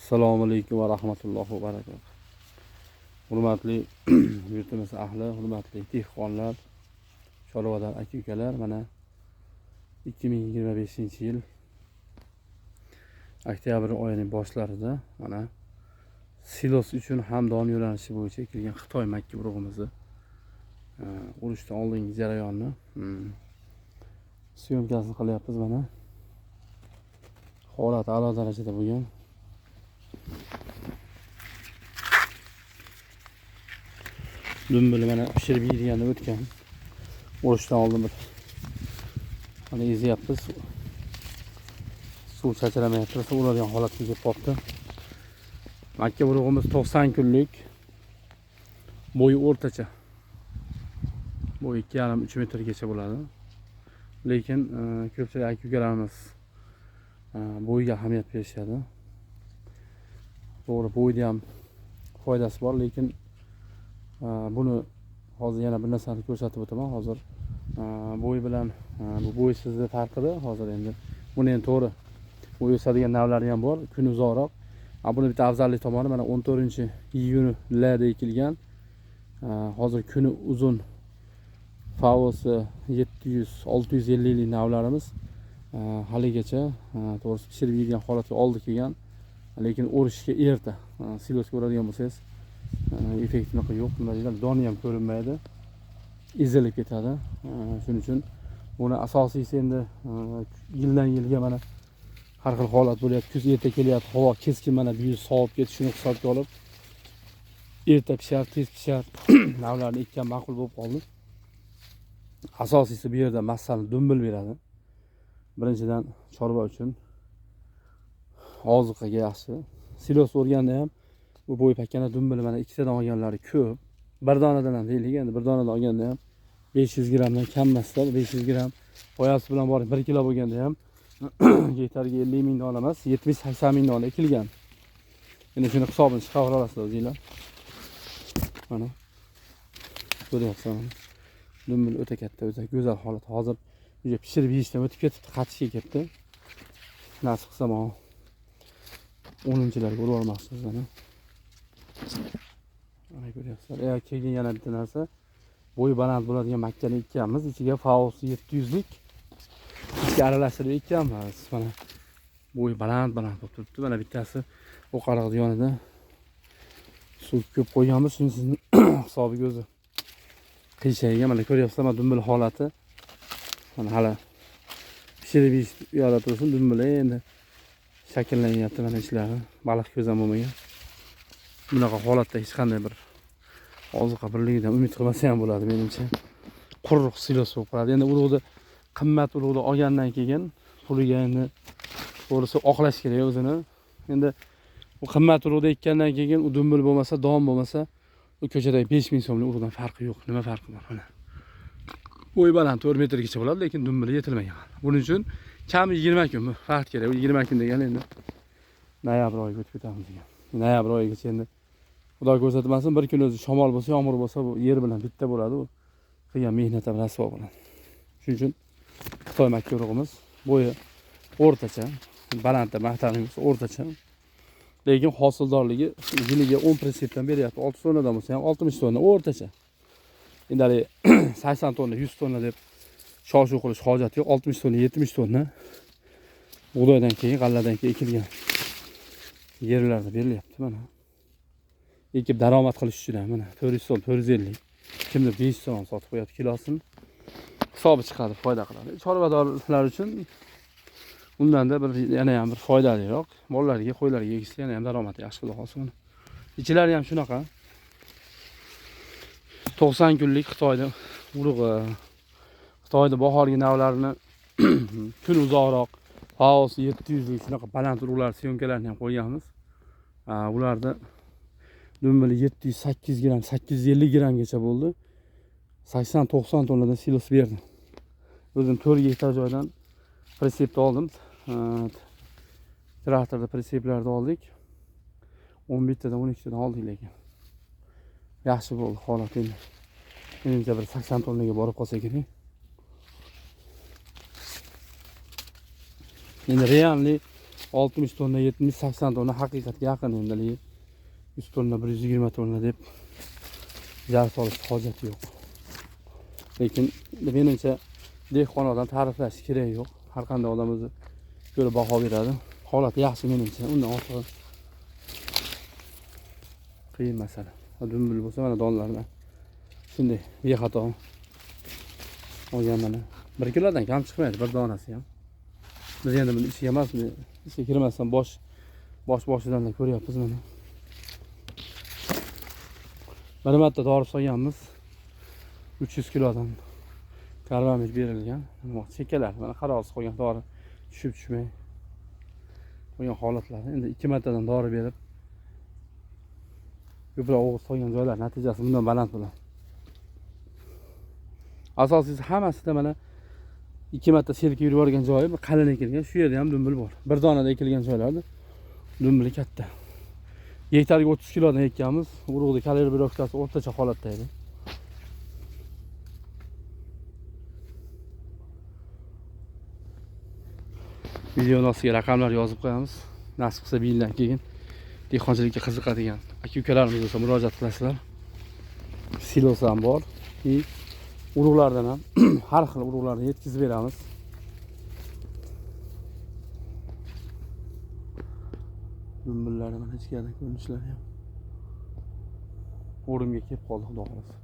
Assalomu alaykum va rahmatullohi va barakatuh. Hurmatli yurtimiz ahli, hurmatli dehqonlar, chorvador aka-ukalar, mana 2025-yil oktyabr oyining boshlarida mana silos uchun hamdon yo'nalishi bo'yicha kelgan Xitoy Makka urug'imizni urishdan oldingi jarayonni syomkasini qilyapmiz. Mana holat a'lo darajada bo'lgan. Dumbili mana pishirib yeyilganda o'tgan. Urishdan oldin bir mana ezyapmiz. Suv chachramayapti, suv uradigan holatga kelib qolibdi. Makka urug'imiz 90 kunlik. Bo'yi o'rtacha. Bo'yi 2,5-3 metrgacha bo'ladi. Lekin ko'pchilik aka-ukalarimiz bo'yiga ahamiyat berishadi. To'g'ri, bo'yda ham foydasi bor, lekin buni hozir yana bir narsani ko'rsatib o'taman. Hozir bo'y bilan bu bo'ysizlik farqida. Hozir endi buni ham to'g'ri bo'y o'sadigan navlari ham bor, kun uzoqroq. Buni bitta afzallik tomoni mana 14-iyunlarda ekilgan. Hozir kuni uzun Favosi 700-650 lik navlarimiz haligacha to'g'risi pishirib yeydigan holatga oldi kelgan. Lekin o'rishga erta. Silosga uradigan bo'lsangiz effektini yo'q. Nima deydi? Doni ham ko'rinmaydi. Ezilib ketadi. Shuning uchun buni asosiysi endi yildan yilga mana har xil holat bo'lyapti. Kuz erta kelyapti, havo keskin mana bu yil sovib ketishini hisobga olib erta pishar, tez pishar navlarni ekkan ma'qul bo'lib qoldi. Asosiysi bu yerda masalani dumbil beradi. Birinchidan chorva uchun oziqaga yaxshi. Silos o'rganda ham bu bo'y pakkana dumbili mana ikkitadan olganlari ko'p. Bir donadan ham deylik, endi bir donadan olganda ham 500 grammdan kam emaslar. 500 gram foyasi bilan borib 1 kilo bo'lganda ham gektarga 50 ming dona emas, 70-80 ming dona ekilgan. Endi shuni hisobini chiqarib olasizlar o'zingizlar. Mana ko'ryapsizlar. Dumbil o'ta katta, o'ta go'zal holat. Hozir uyga pishirib yeyishdan o'tib ketibdi, qatishga ketdi. Nasib qilsa mana 10-larga urib olmoqchimiz mana. Mana ko'ryapsizlar. Keyin yana bitta narsa, bo'y baland bo'ladigan makkani ekkanmiz. Ichiga Favosi 700 lik ikki aralashtirib ekkanmiz. Mana bo'y baland bo'lib turibdi. Mana bittasi o'qariqning yonida suv ko'p qo'yganmiz. Shuni sizning hisobiga o'zi qiyshayga mana ko'ryapsizlar, mana dumbil holati. Mana hali pishirib yeyish yo'lda tursin, dumbil endi shakllanyapti mana ishlari. Baliq ko'z ham bo'lmagan. Bunaqa holatda hech qanday bir oziqa birligidan umid qilmasa ham bo'ladi menimcha. Quruq silos bo'lib qoladi. Endi urug'ni qimmat urug'ni olgandan keyin puliga endi to'g'risi oqlash kerak o'zini. Endi u qimmat urug'ni ekkandan keyin u dumbil bo'lmasa, dom bo'lmasa, u ko'chadagi 5000 so'mlik urug'dan farqi yo'q. Nima farqi bor mana? Bo'y baland 4 metrgacha bo'ladi, lekin dumbili yetilmagan. Buning uchun kam 20 kun vaqt kerak. 20 kun degan endi noyabr oyiga o'tib ketamiz degan. Noyabr oyigacha endi Xudo ko'rsatmasin, bir kun o'zi shamol bo'lsa, yomg'ir bo'lsa, bu yer bilan bitta bo'ladi. U qilgan mehnat ham rasvo bo'ladi. Shuning uchun Xitoy makka urug'imiz bo'yi o'rtacha, balandda maqtanimiz o'rtacha. Lekin hosildorligi yiliga 10% beryapti. 6 tonnadan bo'lsa ham 60 tonna o'rtacha. Endi 80 tonna, 100 tonna deb shov-shuv qilish hojati yo'q. 60 tonna, 70 tonna bug'doydan keyin, g'alladan keyin ekilgan yerlarda berilyapti mana. Ekib daromad qilish uchun ham mana 400 so'm, 450. Kimdir 500 so'm sotib qo'yadi kilosini. Hisobi chiqadi, foyda qiladi. Chorvadorlar uchun undanda bir yana ham bir foydaliroq. Bolalarga, qo'ylarga egishsa yana ham daromad yaxshi xudo xolsa. Ichlari ham shunaqa. 90 kunlik Xitoyda urug'i. Xitoyda bahorgi navlarini kun uzoqroq Favosi 700 lik shunaqa baland urug'lar, syomkalarni ham qo'yganmiz. Ularda dumbili 700-800 gram, 850 gramgacha bo'ldi. 80-90 tonnadan silos berdim. O'zim 4 gektar joydan pritsepni oldim. Traktorda pritseplarni oldik. 11 tadan 12 tadan oldik lekin. Yaxshi bo'ldi holat endi. Menimcha bir 80 tonnaga borib qolsa kerak. Endi realni 60 tonna, 70-80 tonna haqiqatga yaqin endalik. 100 tonna, 120 tonna deb jar solish hojati yo'q. Lekin menimcha dehqon odam ta'riflash kerak yo'q. Har qanday odam o'zi ko'ra baho beradi. Holat yaxshi menimcha. Undan ortiq qiyin masala. Dumbil bo'lsa mana donlardan shunday bexato olgan mana 1 kilodan kam chiqmaydi bir donasi ham. Biz endi buni ichiga emas, ishga kirmasdan boshidan ko'ryapmiz mana. Bir marta dori solganmiz. 300 kilodan karbamid berilgan. Chekkalar mana qarovsiz qolgan dori tushib-tushmay qo'ygan holatlari. Endi 2 martadan dori berib ko'proq o'g'iz solgan joylar natijasi bundan baland bo'ladi. Asosiysi hammasida mana 2 marta selka yurib o'rgan joyi bir qalin ekilgan. Shu yerda ham dumbil bor. Bir donada ekilgan joylarda dumbili katta. Gektarga 30 kilodan ekkanmiz. Urug'ning kalorirovkasi o'rtacha holatda edi. Videoning ostiga raqamlar yozib qo'yamiz. Nasib qilsa bu yildan keyin dehqonchilikka qiziqadigan aka-ukalarimiz bo'lsa murojaat qilasizlar. Silos ham bor. Urug'lardan ham har xil urug'larni yetkazib beramiz. Dumbillarni mana ichkarida ko'rinishlari ham. O'rimga kelib qoldi, xudo xolasa.